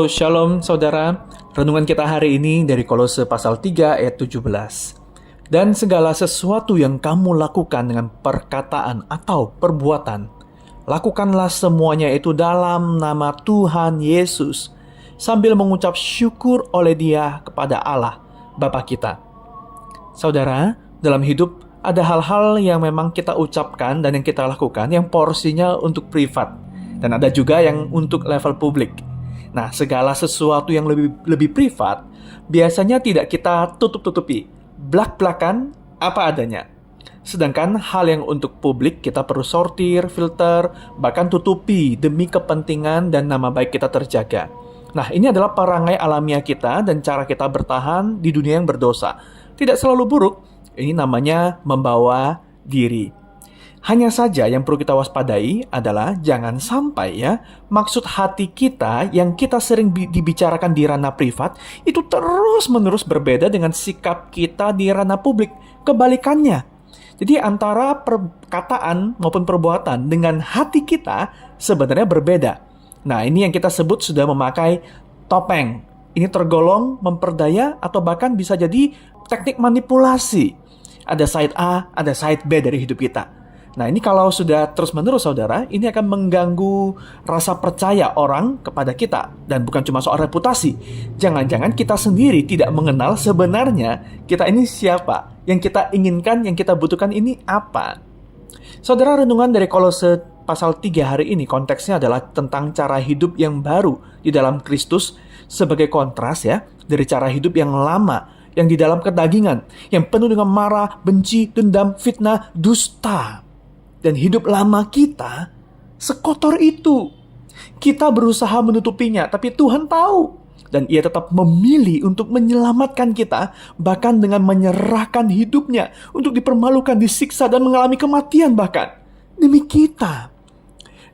Shalom saudara, renungan kita hari ini dari Kolose pasal 3 ayat 17. Dan segala sesuatu yang kamu lakukan dengan perkataan atau perbuatan, lakukanlah semuanya itu dalam nama Tuhan Yesus, sambil mengucap syukur oleh Dia kepada Allah, Bapa kita. Saudara, dalam hidup ada hal-hal yang memang kita ucapkan dan yang kita lakukan yang porsinya untuk privat, dan ada juga yang untuk level publik. Nah, segala sesuatu yang lebih privat biasanya tidak kita tutup-tutupi, blak-blakan apa adanya. Sedangkan hal yang untuk publik kita perlu sortir, filter, bahkan tutupi demi kepentingan dan nama baik kita terjaga. Nah, ini adalah perangai alamiah kita dan cara kita bertahan di dunia yang berdosa. Tidak selalu buruk, ini namanya membawa diri. Hanya saja yang perlu kita waspadai adalah jangan sampai maksud hati kita yang kita sering dibicarakan di ranah privat itu terus-menerus berbeda dengan sikap kita di ranah publik. Kebalikannya. Jadi antara perkataan maupun perbuatan dengan hati kita sebenarnya berbeda. Nah, ini yang kita sebut sudah memakai topeng. Ini tergolong memperdaya atau bahkan bisa jadi teknik manipulasi. Ada side A, ada side B dari hidup kita. Nah, ini kalau sudah terus-menerus saudara, ini akan mengganggu rasa percaya orang kepada kita. Dan bukan cuma soal reputasi. Jangan-jangan kita sendiri tidak mengenal sebenarnya kita ini siapa. Yang kita inginkan, yang kita butuhkan ini apa. Saudara, renungan dari Kolose pasal 3 hari ini konteksnya adalah tentang cara hidup yang baru di dalam Kristus sebagai kontras dari cara hidup yang lama, yang di dalam kedagingan, yang penuh dengan marah, benci, dendam, fitnah, dusta. Dan hidup lama kita sekotor itu. Kita berusaha menutupinya, tapi Tuhan tahu. Dan Ia tetap memilih untuk menyelamatkan kita, bahkan dengan menyerahkan hidupnya untuk dipermalukan, disiksa, dan mengalami kematian bahkan. Demi kita.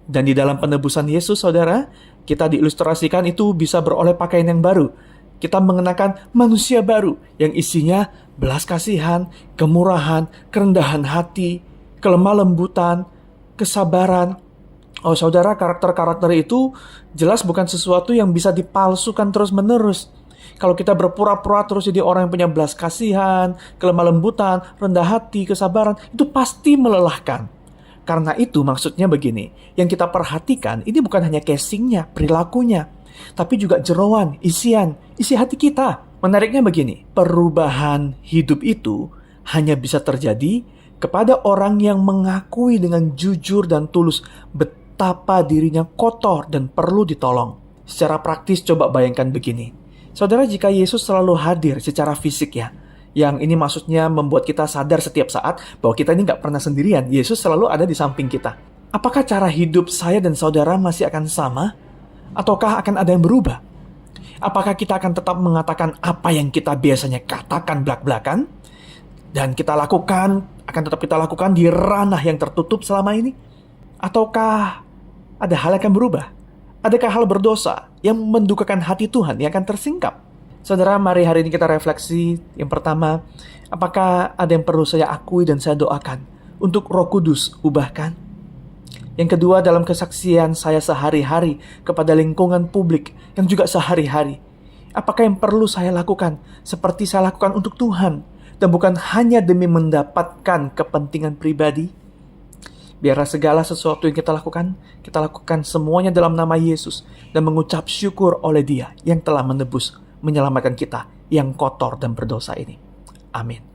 Dan di dalam penebusan Yesus, saudara, kita diilustrasikan itu bisa beroleh pakaian yang baru. Kita mengenakan manusia baru yang isinya belas kasihan, kemurahan, kerendahan hati, kelemah lembutan, kesabaran. Oh saudara, karakter-karakter itu jelas bukan sesuatu yang bisa dipalsukan terus-menerus. Kalau kita berpura-pura terus jadi orang yang punya belas kasihan, kelemah lembutan, rendah hati, kesabaran, itu pasti melelahkan. Karena itu maksudnya begini, yang kita perhatikan ini bukan hanya casingnya, perilakunya, tapi juga jeroan, isi hati kita. Menariknya begini, perubahan hidup itu hanya bisa terjadi kepada orang yang mengakui dengan jujur dan tulus betapa dirinya kotor dan perlu ditolong. Secara praktis coba bayangkan begini. Saudara, jika Yesus selalu hadir secara fisik yang ini maksudnya membuat kita sadar setiap saat bahwa kita ini nggak pernah sendirian. Yesus selalu ada di samping kita. Apakah cara hidup saya dan saudara masih akan sama? Ataukah akan ada yang berubah? Apakah kita akan tetap mengatakan apa yang kita biasanya katakan belak-belakan? Dan akan tetap kita lakukan di ranah yang tertutup selama ini? Ataukah ada hal yang akan berubah? Adakah hal berdosa yang mendukakan hati Tuhan yang akan tersingkap? Saudara, mari hari ini kita refleksi. Yang pertama, apakah ada yang perlu saya akui dan saya doakan untuk Roh Kudus ubahkan? Yang kedua, dalam kesaksian saya sehari-hari kepada lingkungan publik yang juga sehari-hari, apakah yang perlu saya lakukan seperti saya lakukan untuk Tuhan dan bukan hanya demi mendapatkan kepentingan pribadi? Biarlah segala sesuatu yang kita lakukan semuanya dalam nama Yesus dan mengucap syukur oleh Dia yang telah menebus, menyelamatkan kita yang kotor dan berdosa ini. Amin.